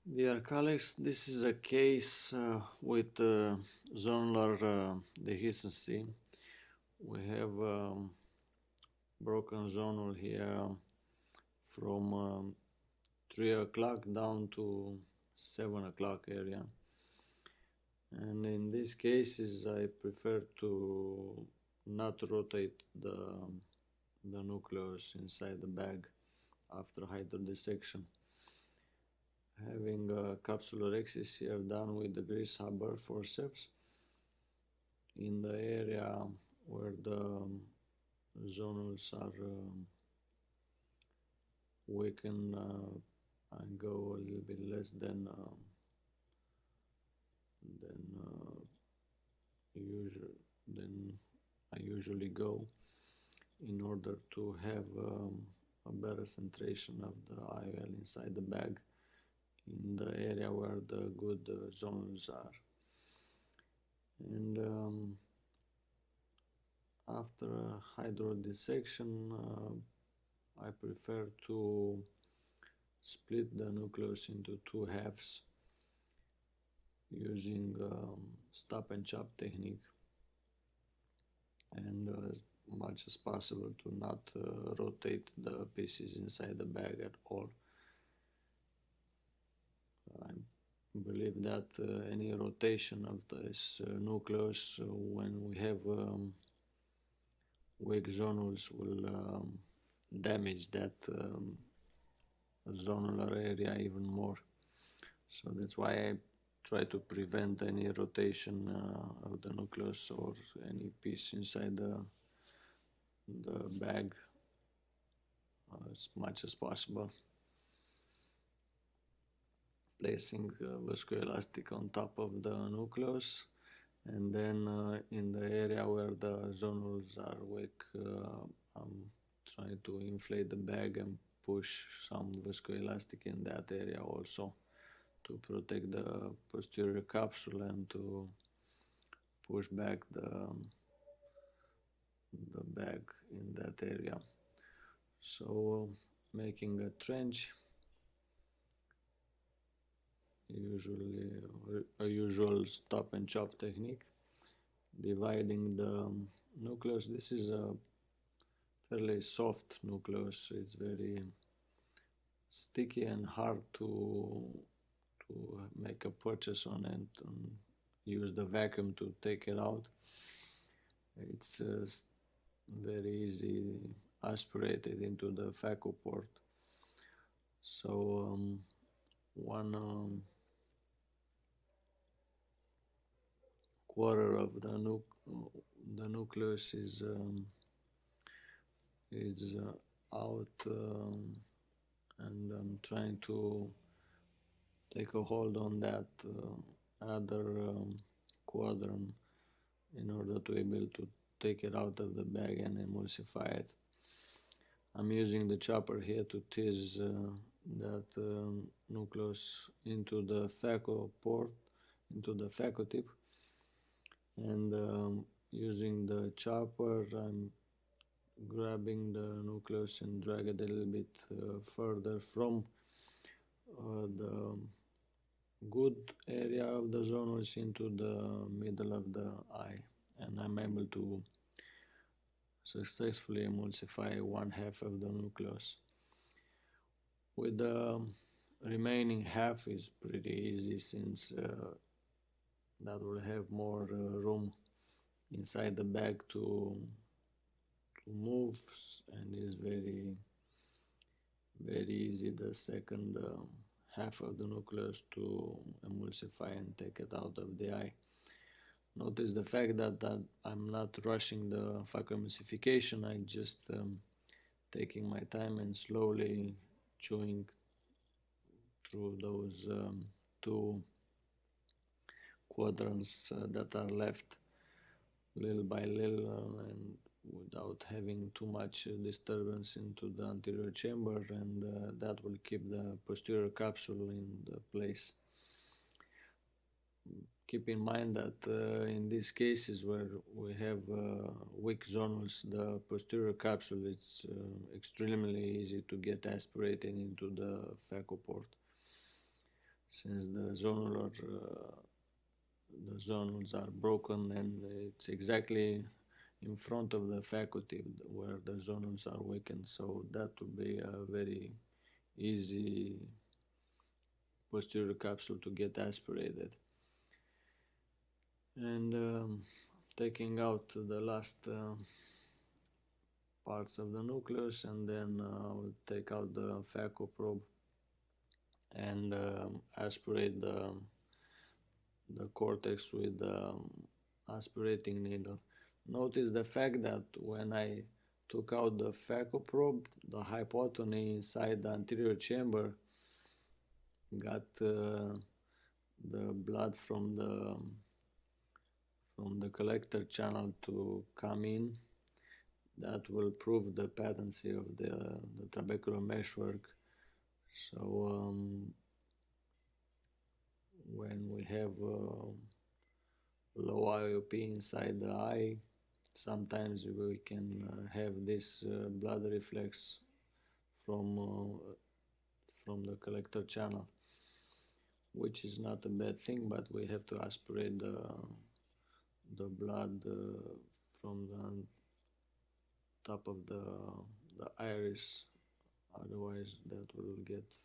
Dear colleagues, this is a case with zonular dehiscency. We have broken zonul here from 3 o'clock down to 7 o'clock area. And in these cases, I prefer to not rotate the nucleus inside the bag after hydrodissection. Having a capsulorhexis here done with the grease Haber forceps in the area where the zonules are weakened. I go a little bit less than I usually go, in order to have a better centration of the IOL inside the bag in the area where the good zones are. And after hydrodissection, I prefer to split the nucleus into two halves using stop and chop technique, and as much as possible to not rotate the pieces inside the bag at all. I believe that any rotation of this nucleus when we have weak zonules will damage that zonular area even more. So that's why I try to prevent any rotation of the nucleus or any piece inside the bag as much as possible. Placing viscoelastic on top of the nucleus, and then in the area where the zonules are weak, I'm trying to inflate the bag and push some viscoelastic in that area also to protect the posterior capsule and to push back the bag in that area. So making a trench, usually a usual stop and chop technique, dividing the nucleus. This is a fairly soft nucleus. It's very sticky and hard to make a purchase on it and use the vacuum to take it out. It's very easy aspirated into the phaco port. So one quarter of the nucleus is out, and I'm trying to take a hold on that other quadrant in order to be able to take it out of the bag and emulsify it. I'm using the chopper here to tease that nucleus into the phaco port, into the phaco tip, and using the chopper I'm grabbing the nucleus and drag it a little bit further from the good area of the zonules into the middle of the eye, and I'm able to successfully emulsify one half of the nucleus. With the remaining half is pretty easy, since that will have more room inside the bag to move, and is very easy the second half of the nucleus to emulsify and take it out of the eye. Notice the fact that I'm not rushing the phacoemulsification. I just taking my time and slowly chewing through those two quadrants that are left, little by little, and without having too much disturbance into the anterior chamber, and that will keep the posterior capsule in the place. Keep in mind that in these cases where we have weak zonules, the posterior capsule is extremely easy to get aspirated into the phaco port. since the zonules are broken, and it's exactly in front of the faculty where the zonules are weakened, so that would be a very easy posterior capsule to get aspirated. And taking out the last parts of the nucleus, and then we'll take out the phaco probe and aspirate the cortex with the aspirating needle. Notice the fact that when I took out the phaco probe, the hypotony inside the anterior chamber got the blood from the collector channel to come in. That will prove the patency of the trabecular meshwork. So when we have low IOP inside the eye, sometimes we can have this blood reflex from the collector channel, which is not a bad thing, but we have to aspirate the blood from the top of the iris, otherwise that will get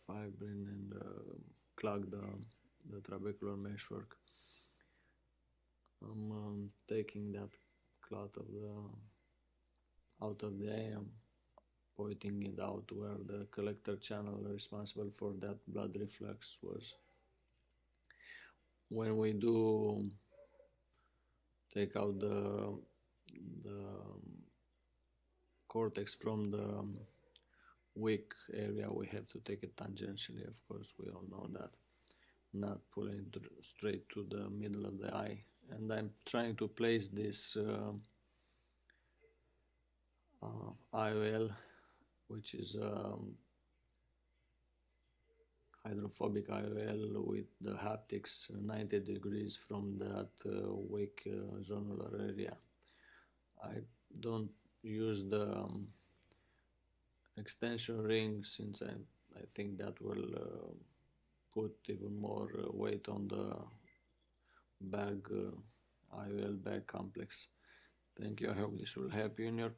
fibrin and clog the trabecular meshwork. I'm taking that clot out of the eye. I'm pointing it out where the collector channel responsible for that blood reflex was. When we do take out the cortex from the weak area, we have to take it tangentially, of course, we all know that, not pulling straight to the middle of the eye. And I'm trying to place this IOL, which is hydrophobic IOL with the haptics 90 degrees from that weak zonular area. I don't use the extension ring, since I think that will put even more weight on the IOL bag complex. Thank you. I hope this will help you in your